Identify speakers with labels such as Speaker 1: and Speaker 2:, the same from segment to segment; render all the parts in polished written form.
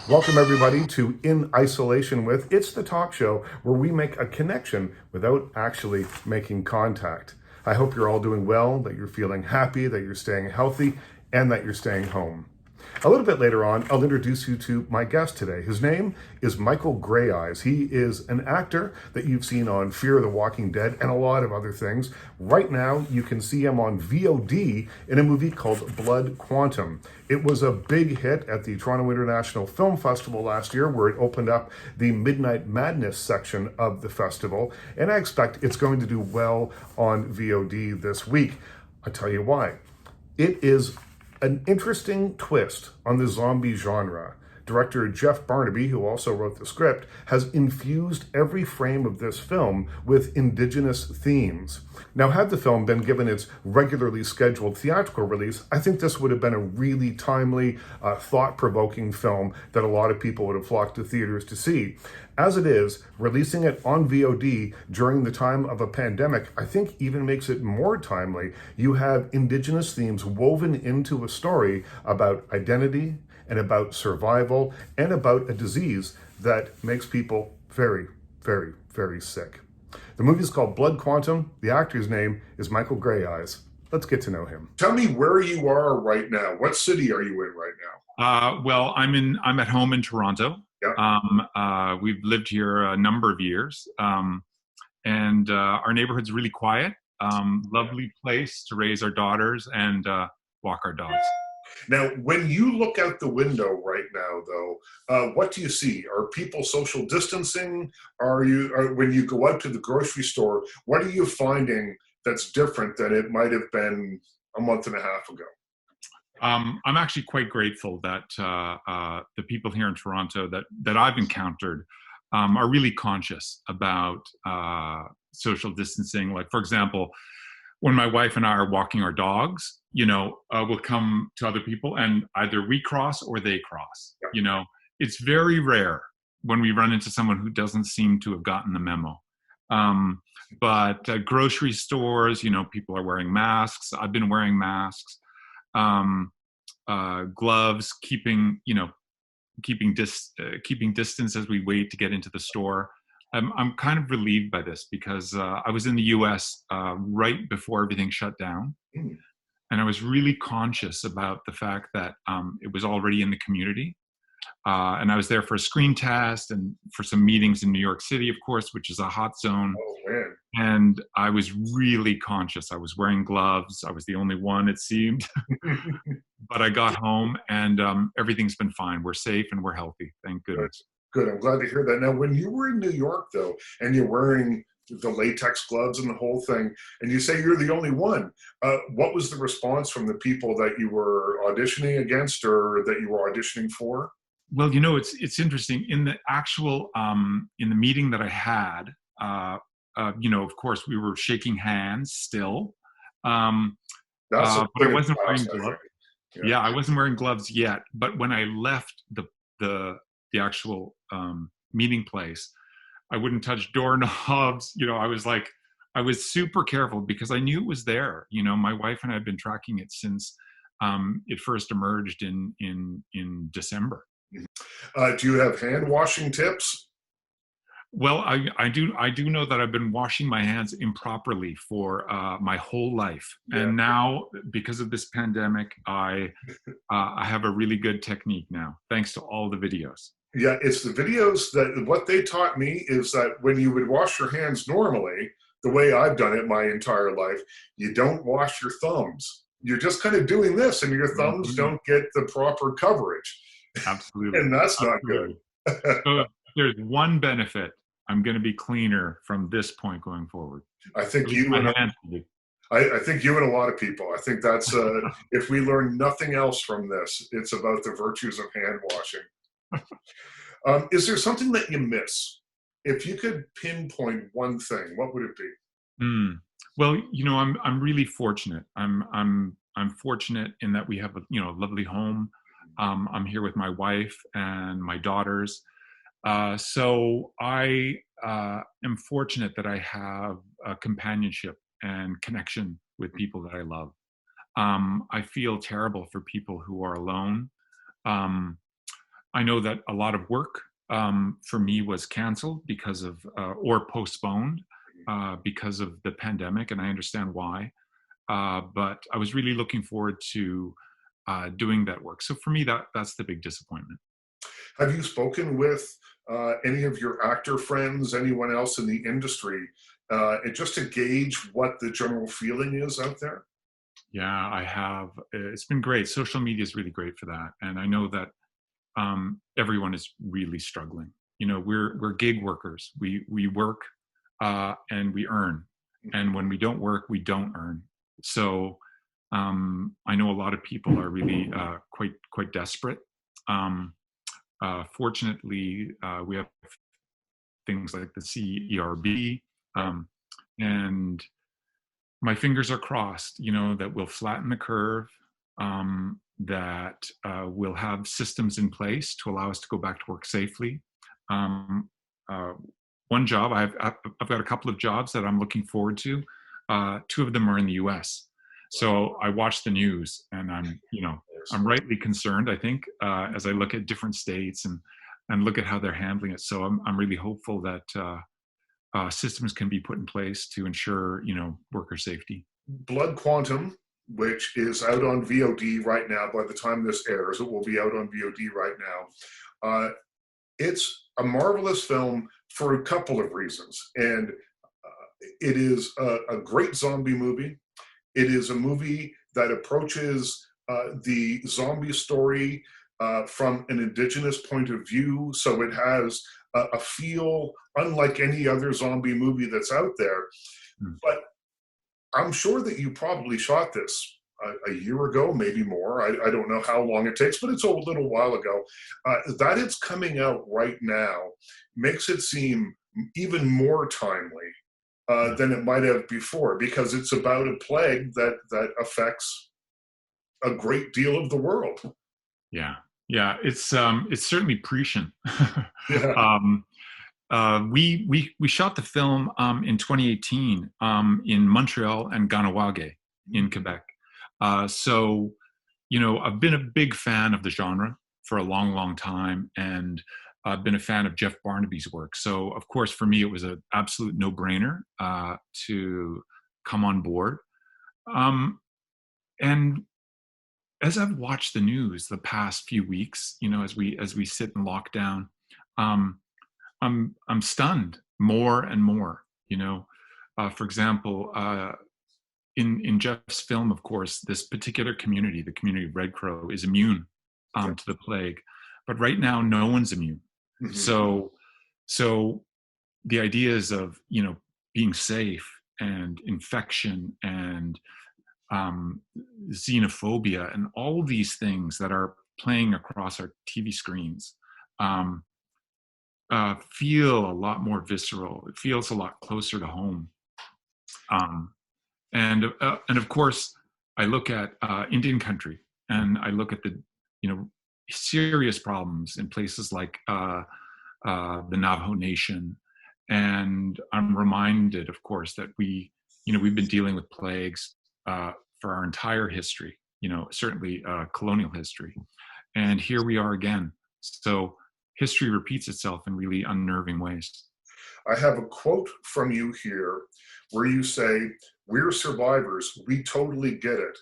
Speaker 1: Welcome, everybody, to In Isolation With. It's the talk show where we make a connection without actually making contact. I hope you're all doing well, that you're feeling happy, that you're staying healthy, and that you're staying home. A little bit later on, I'll introduce you to my guest today. His name is Michael Greyeyes. He is an actor that you've seen on Fear of the Walking Dead and a lot of other things. Right now, you can see him on VOD in a movie called Blood Quantum. It was a big hit at the Toronto International Film Festival last year, where it opened up the Midnight Madness section of the festival, and I expect it's going to do well on VOD this week. I'll tell you why. It is an interesting twist on the zombie genre. Director Jeff Barnaby, who also wrote the script, has infused every frame of this film with Indigenous themes. Now, had the film been given its regularly scheduled theatrical release, I think this would have been a really timely, thought-provoking film that a lot of people would have flocked to theaters to see. As it is, releasing it on VOD during the time of a pandemic, I think even makes it more timely. You have Indigenous themes woven into a story about identity and about survival and about a disease that makes people very, very, very sick. The movie is called Blood Quantum. The actor's name is Michael Greyeyes. Let's get to know him. Tell me where you are right now. What city are you in right now?
Speaker 2: Well, I'm at home in Toronto.
Speaker 1: Yeah.
Speaker 2: We've lived here a number of years, and our neighborhood's really quiet. Lovely place to raise our daughters and walk our dogs.
Speaker 1: Now, when you look out the window right now, though, what do you see? Are people social distancing? When you go out to the grocery store, what are you finding that's different than it might have been a month and a half ago?
Speaker 2: I'm actually quite grateful that the people here in Toronto that I've encountered are really conscious about social distancing. Like, for example, when my wife and I are walking our dogs, we'll come to other people and either we cross or they cross. It's very rare when we run into someone who doesn't seem to have gotten the memo. But grocery stores, people are wearing masks. I've been wearing masks. Gloves, keeping distance as we wait to get into the store. I'm kind of relieved by this because I was in the U.S. Right before everything shut down, and I was really conscious about the fact that it was already in the community. And I was there for a screen test and for some meetings in New York City, of course, which is a hot zone.
Speaker 1: Oh, man.
Speaker 2: And I was really conscious. I was wearing gloves. I was the only one, it seemed. But I got home and everything's been fine. We're safe and we're healthy. Thank goodness.
Speaker 1: Good. I'm glad to hear that. Now, when you were in New York, though, and you're wearing the latex gloves and the whole thing, and you say you're the only one, what was the response from the people that you were auditioning against or that you were auditioning for?
Speaker 2: Well, it's interesting. In the actual in the meeting that I had, of course, we were shaking hands still, but I wasn't wearing gloves. Yeah, I wasn't wearing gloves yet. But when I left the actual meeting place, I wouldn't touch doorknobs. I was super careful because I knew it was there. My wife and I have been tracking it since it first emerged in December.
Speaker 1: Do you have hand washing tips?
Speaker 2: Well, I do know that I've been washing my hands improperly for my whole life, and now because of this pandemic, I have a really good technique now, thanks to all the videos.
Speaker 1: Yeah, it's the videos that what they taught me is that when you would wash your hands normally, the way I've done it my entire life, you don't wash your thumbs. You're just kind of doing this, and your thumbs don't get the proper coverage.
Speaker 2: Absolutely.
Speaker 1: And that's not good.
Speaker 2: So if there's one benefit, I'm going to be cleaner from this point going forward.
Speaker 1: I think you and I think you and a lot of people. I think that's if we learn nothing else from this, it's about the virtues of hand washing. Is there something that you miss? If you could pinpoint one thing, what would it be?
Speaker 2: Well, I'm really fortunate. I'm fortunate in that we have a lovely home. I'm here with my wife and my daughters. So I am fortunate that I have a companionship and connection with people that I love. I feel terrible for people who are alone. I know that a lot of work for me was canceled because of or postponed because of the pandemic, and I understand why. But I was really looking forward to doing that work. So for me, that's the big disappointment.
Speaker 1: Have you spoken with any of your actor friends, anyone else in the industry, and just to gauge what the general feeling is out there?
Speaker 2: Yeah, I have. It's been great. Social media is really great for that, and I know that everyone is really struggling. You know, we're gig workers. We work and we earn, and when we don't work, we don't earn. So I know a lot of people are really quite desperate. Um, Fortunately, we have things like the CERB, and my fingers are crossed, you know, that we'll flatten the curve, that we'll have systems in place to allow us to go back to work safely. Um, uh, One job, I've got a couple of jobs that I'm looking forward to. Two of them are in the U.S. So I watch the news, and I'm rightly concerned, I think, as I look at different states and look at how they're handling it. So I'm really hopeful that systems can be put in place to ensure, worker safety.
Speaker 1: Blood Quantum, which is out on VOD right now. By the time this airs, it will be out on VOD right now. It's a marvelous film for a couple of reasons. And it is a great zombie movie. It is a movie that approaches the zombie story from an Indigenous point of view. So it has a feel unlike any other zombie movie that's out there.
Speaker 2: Mm.
Speaker 1: But I'm sure that you probably shot this a year ago, maybe more. I don't know how long it takes, but it's a little while ago. That it's coming out right now makes it seem even more timely than it might have before, because it's about a plague that affects a great deal of the world.
Speaker 2: Yeah, yeah, it's certainly prescient.
Speaker 1: Yeah.
Speaker 2: um, we shot the film in 2018 in Montreal and Ganawage in Quebec. So I've been a big fan of the genre for a long, long time, and I've been a fan of Jeff Barnaby's work. So of course, for me, it was an absolute no-brainer to come on board. Um, and as I've watched the news the past few weeks, as we sit in lockdown, um, I'm stunned more and more. For example, in Jeff's film, of course, this particular community, the community of Red Crow, is immune to the plague, but right now no one's immune.
Speaker 1: Mm-hmm.
Speaker 2: So the ideas of being safe and infection and xenophobia and all these things that are playing across our TV screens um, feel a lot more visceral. It feels a lot closer to home. Um, and of course, I look at Indian country, and I look at the serious problems in places like the Navajo Nation, and I'm reminded, of course, that we've been dealing with plagues for our entire history. Certainly colonial history, and here we are again. So history repeats itself in really unnerving ways.
Speaker 1: I have a quote from you here where you say, "We're survivors. We totally get it.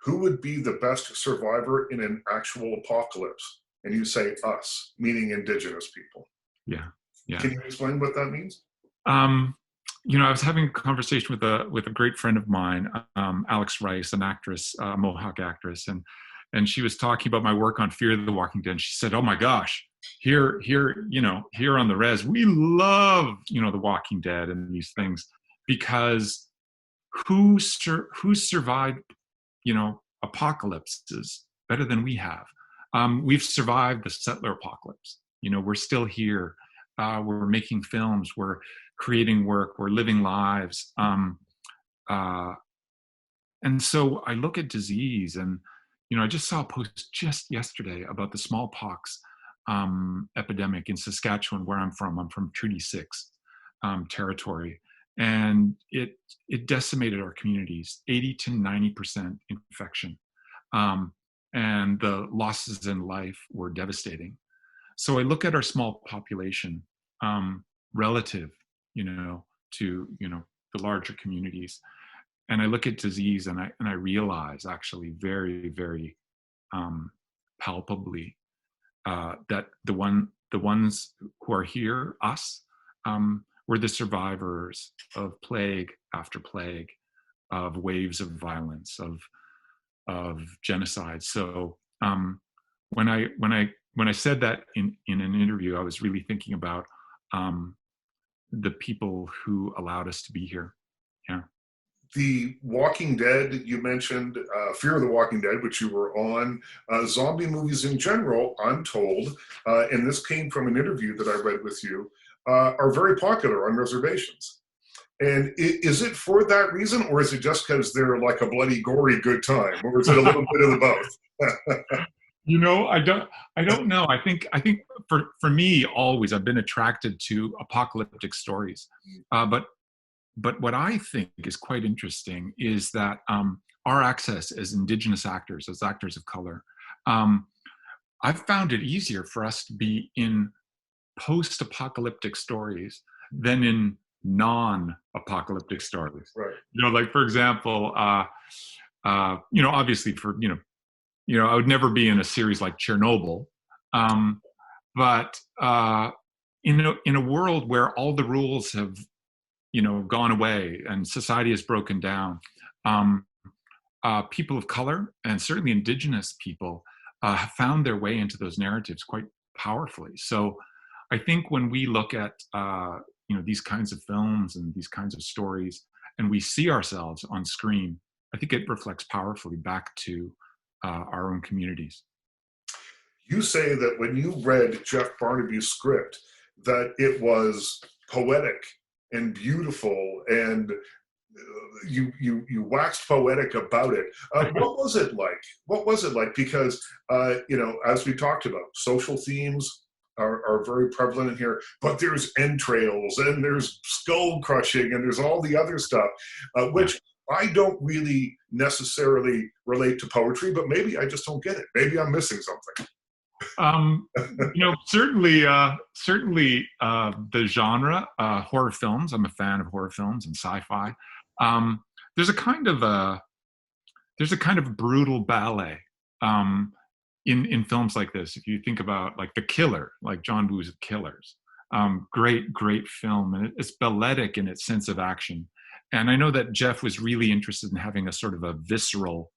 Speaker 1: Who would be the best survivor in an actual apocalypse?" And you say us, meaning Indigenous people.
Speaker 2: Yeah, yeah.
Speaker 1: Can you explain what that means?
Speaker 2: I was having a conversation with a great friend of mine, Alex Rice, an actress, Mohawk actress, and she was talking about my work on Fear the Walking Dead. She said, "Oh my gosh, here on the res, we love The Walking Dead and these things, because who's survived apocalypses better than we have? We've survived the settler apocalypse. We're still here. We're making films. We're creating work. We're living lives." And so I look at disease, and I just saw a post just yesterday about the smallpox epidemic in Saskatchewan, where I'm from. I'm from Treaty 6 territory, and it decimated our communities. 80 to 90% infection, and the losses in life were devastating. So I look at our small population relative, to the larger communities, and I look at disease, and I realize actually very, very palpably that the ones who are here, us, we're the survivors of plague after plague, of waves of violence, of genocide. So when I said that in an interview, I was really thinking about the people who allowed us to be here. Yeah.
Speaker 1: The Walking Dead, you mentioned Fear of the Walking Dead, which you were on. Zombie movies in general, I'm told, and this came from an interview that I read with you, are very popular on reservations. And is it for that reason, or is it just because they're like a bloody, gory good time, or is it a little bit of the both?
Speaker 2: I don't know. I think for me, always I've been attracted to apocalyptic stories, but what I think is quite interesting is that our access as Indigenous actors, as actors of color, I've found it easier for us to be in post-apocalyptic stories than in non-apocalyptic stories.
Speaker 1: Right.
Speaker 2: Like for example, obviously I would never be in a series like Chernobyl, but in a world where all the rules have gone away and society has broken down, people of color and certainly Indigenous people have found their way into those narratives quite powerfully. So I think when we look at these kinds of films and these kinds of stories, and we see ourselves on screen, I think it reflects powerfully back to our own communities.
Speaker 1: You say that when you read Jeff Barnaby's script, that it was poetic and beautiful, and you waxed poetic about it. What was it like? What was it like? Because as we talked about, social themes are very prevalent in here, but there's entrails and there's skull crushing and there's all the other stuff, which I don't really necessarily relate to poetry, but maybe I just don't get it. Maybe I'm missing something.
Speaker 2: Certainly the genre, horror films. I'm a fan of horror films and sci-fi. There's a kind of brutal ballet in films like this. If you think about like The Killer, like John Woo's Killers, great film, and it's balletic in its sense of action. And I know that Jeff was really interested in having a sort of a visceral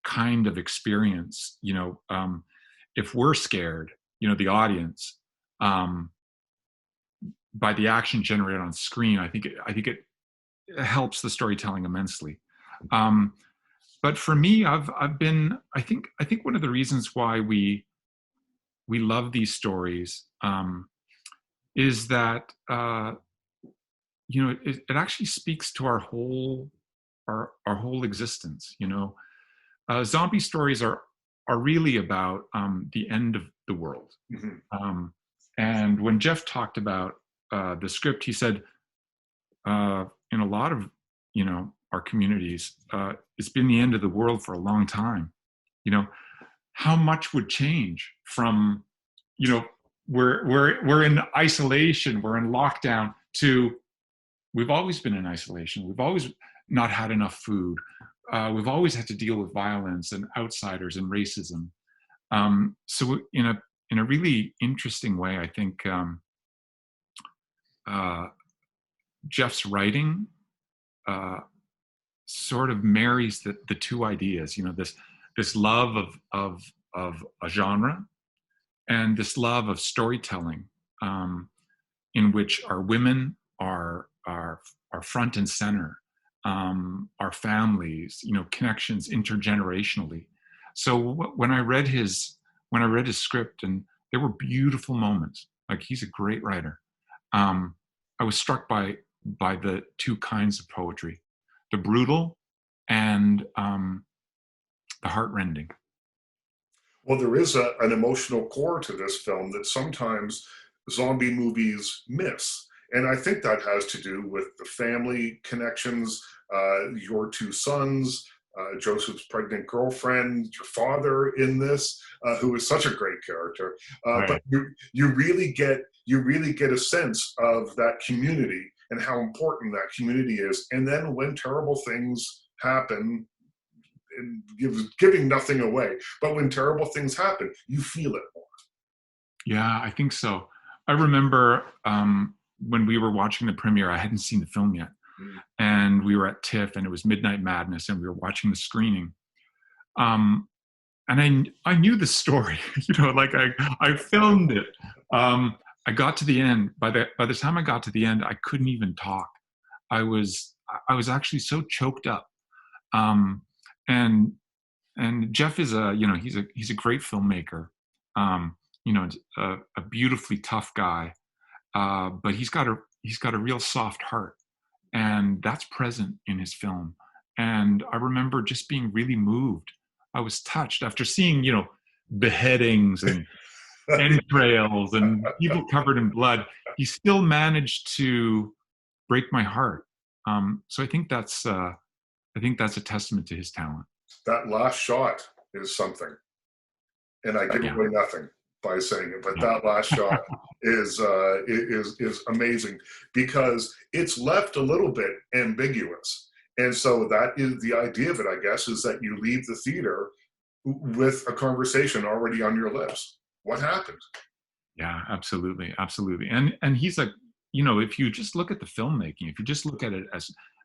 Speaker 2: kind of experience. If we're scared, the audience, by the action generated on screen, I think it helps the storytelling immensely. But for me, I think one of the reasons why we love these stories is that it actually speaks to our whole existence. Zombie stories are really about the end of the world. Mm-hmm. And when Jeff talked about the script, he said, in a lot of our communities, it's been the end of the world for a long time. How much would change from we're in isolation, we're in lockdown, to we've always been in isolation, we've always not had enough food, we've always had to deal with violence and outsiders and racism. So in a really interesting way, I think Jeff's writing sort of marries the two ideas, this love of a genre and this love of storytelling, in which our women are front and center, our families, connections intergenerationally. So when I read his script, and there were beautiful moments, like he's a great writer, I was struck by the two kinds of poetry, the brutal and the heartrending.
Speaker 1: Well, there is an emotional core to this film that sometimes zombie movies miss. And I think that has to do with the family connections, your two sons, Joseph's pregnant girlfriend, your father in this, who is such a great character. But
Speaker 2: Right.
Speaker 1: you really get a sense of that community and how important that community is. And then when terrible things happen, and giving nothing away, but when terrible things happen, you feel it more.
Speaker 2: Yeah, I think so. I remember when we were watching the premiere, I hadn't seen the film yet.
Speaker 1: Mm.
Speaker 2: And we were at TIFF and it was Midnight Madness and we were watching the screening. Um, and I knew the story, like I filmed it. I got to the end. By the time I got to the end, I couldn't even talk. I was actually so choked up. Um, and Jeff is he's a great filmmaker. Um, a beautifully tough guy, but he's got a real soft heart, and that's present in his film. And I remember just being really moved. I was touched after seeing beheadings and entrails and people covered in blood. He still managed to break my heart. So I think that's a testament to his talent.
Speaker 1: That last shot is something, and I give
Speaker 2: Yeah.
Speaker 1: away nothing by saying it, but
Speaker 2: Yeah.
Speaker 1: that last shot is amazing because it's left a little bit ambiguous, and so that is the idea of it. I guess is that you leave the theater with a conversation already on your lips. What happened?
Speaker 2: Yeah, absolutely, absolutely. And he's like, if you just look at the filmmaking, if you just look at it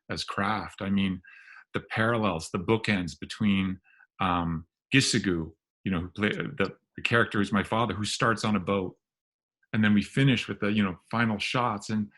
Speaker 2: as craft, I mean, the parallels, the bookends between Gisigu, who play the character is my father, who starts on a boat, and then we finish with the final shots, and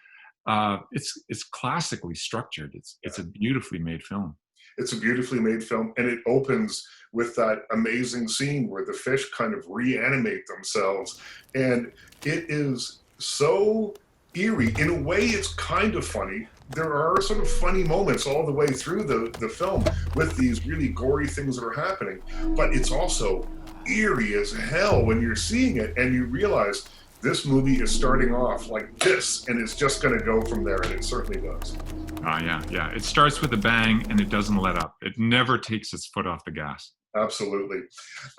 Speaker 2: it's classically structured. It's a beautifully made film.
Speaker 1: It's a beautifully made film, and it opens with that amazing scene where the fish kind of reanimate themselves, and it is so eerie. In a way, it's kind of funny. There are sort of funny moments all the way through the film with these really gory things that are happening, but it's also eerie as hell when you're seeing it and you realize this movie is starting off like this and it's just going to go from there, and it certainly does.
Speaker 2: Yeah. It starts with a bang and it doesn't let up. It never takes its foot off the gas.
Speaker 1: Absolutely.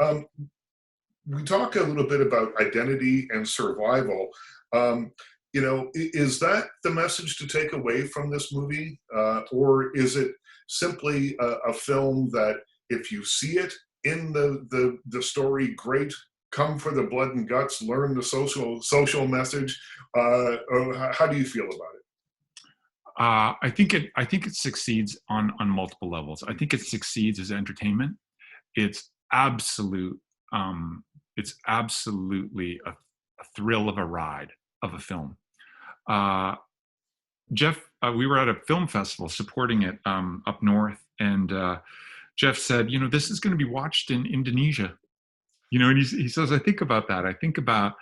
Speaker 1: Um, we talk a little bit about identity and survival. Is that the message to take away from this movie? Or is it simply a film that if you see it in the story, great, come for the blood and guts, learn the social message? How do you feel about it?
Speaker 2: I think it succeeds on multiple levels. I think it succeeds as entertainment. It's absolute. It's absolutely a thrill of a ride of a film. Jeff, we were at a film festival supporting it up north, and Jeff said, this is going to be watched in Indonesia. And he says, I think about that. I think about,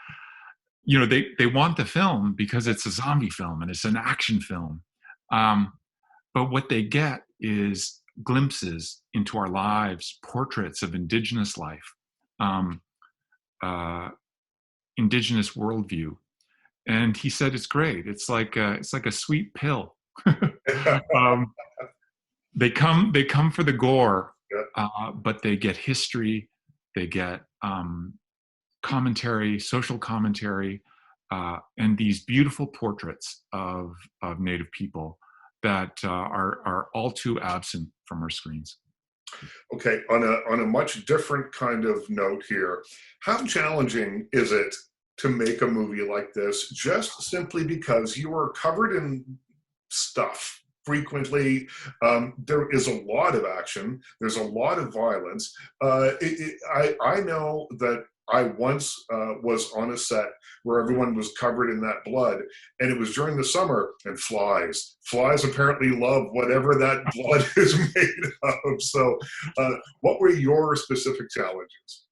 Speaker 2: they want the film because it's a zombie film and it's an action film. But what they get is glimpses into our lives, portraits of Indigenous life, Indigenous worldview. And he said, it's great. It's like a sweet pill. um, they come for the gore, but they get history, they get commentary, social commentary, and these beautiful portraits of Native people that are all too absent from our screens.
Speaker 1: Okay, on a much different kind of note here, how challenging is it to make a movie like this just simply because you are covered in stuff frequently? There is a lot of action, there's a lot of violence. I know that I once was on a set where everyone was covered in that blood, and it was during the summer, and flies apparently love whatever that blood is made of. So what were your specific challenges?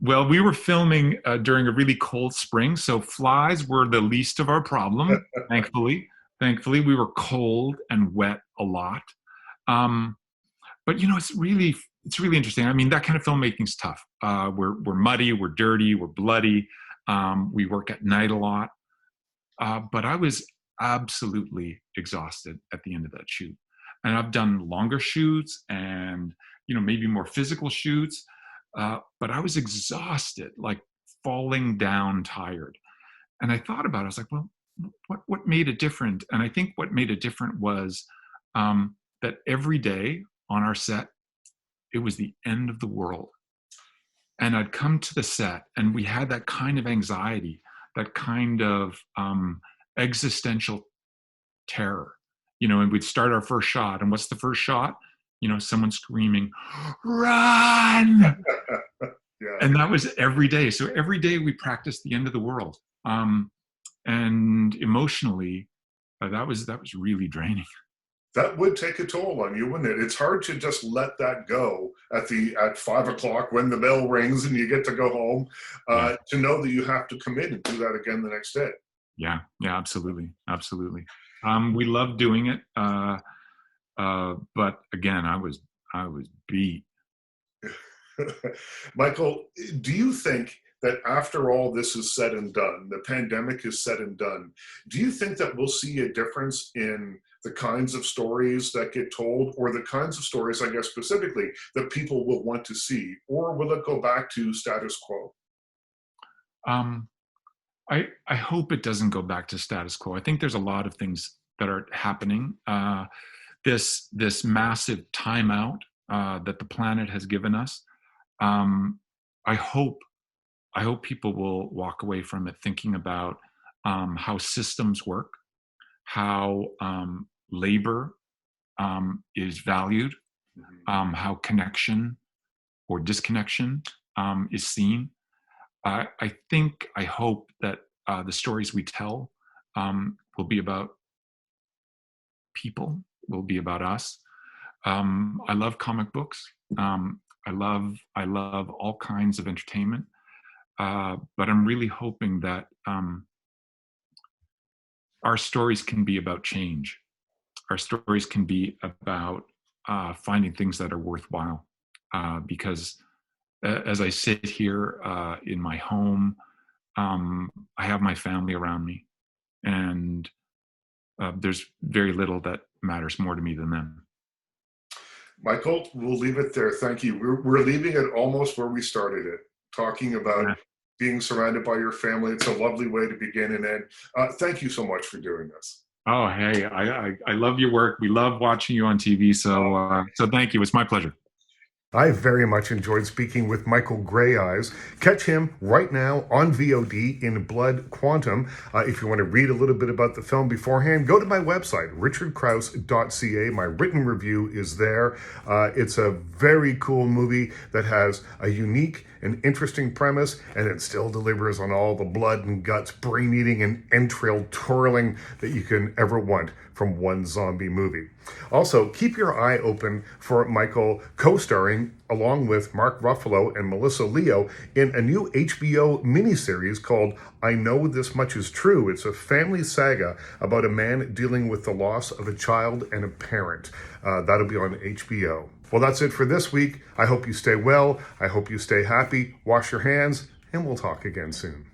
Speaker 2: Well, we were filming during a really cold spring, so flies were the least of our problem. Thankfully, we were cold and wet a lot. But it's really interesting. I mean, that kind of filmmaking is tough. We're muddy, we're dirty, we're bloody. We work at night a lot. But I was absolutely exhausted at the end of that shoot. and I've done longer shoots and, maybe more physical shoots. But I was exhausted, like falling down tired. And I thought about it. I was like, well, what made it different? And I think what made it different was that every day on our set, it was the end of the world. And I'd come to the set and we had that kind of anxiety, that kind of existential terror, and we'd start our first shot. And what's the first shot? Someone screaming, run.
Speaker 1: Yeah.
Speaker 2: And that was every day. So every day we practiced the end of the world. And emotionally, that was really draining.
Speaker 1: That would take a toll on you, wouldn't it? It's hard to just let that go at 5 o'clock when the bell rings and you get to go home, to know that you have to commit and do that again the next day.
Speaker 2: Yeah, absolutely. We love doing it. But again, I was beat.
Speaker 1: Michael, do you think that after all this is said and done, the pandemic is said and done, do you think that we'll see a difference in the kinds of stories that get told, or the kinds of stories, I guess specifically, that people will want to see? Or will it go back to status quo?
Speaker 2: I hope it doesn't go back to status quo. I think there's a lot of things that are happening. This massive timeout that the planet has given us. I hope people will walk away from it thinking about how systems work, how labor is valued, how connection or disconnection is seen. I hope that the stories we tell will be about people, will be about us. I love comic books. I love all kinds of entertainment. But I'm really hoping that our stories can be about change. Our stories can be about finding things that are worthwhile. Because as I sit here in my home, I have my family around me, and there's very little that matters more to me than them.
Speaker 1: Michael, we'll leave it there. Thank you. We're leaving it almost where we started it, talking about being surrounded by your family. It's a lovely way to begin and end. Thank you so much for doing this.
Speaker 2: Oh, hey, I love your work. We love watching you on TV. So thank you. It's my pleasure.
Speaker 1: I very much enjoyed speaking with Michael Greyeyes. Catch him right now on VOD in Blood Quantum. If you want to read a little bit about the film beforehand, go to my website, richardkrause.ca. My written review is there. It's a very cool movie that has a unique and interesting premise, and it still delivers on all the blood and guts, brain eating and entrail twirling that you can ever want from one zombie movie. Also, keep your eye open for Michael co-starring along with Mark Ruffalo and Melissa Leo in a new HBO miniseries called I Know This Much Is True. It's a family saga about a man dealing with the loss of a child and a parent. That'll be on HBO. Well, that's it for this week. I hope you stay well. I hope you stay happy. Wash your hands, and we'll talk again soon.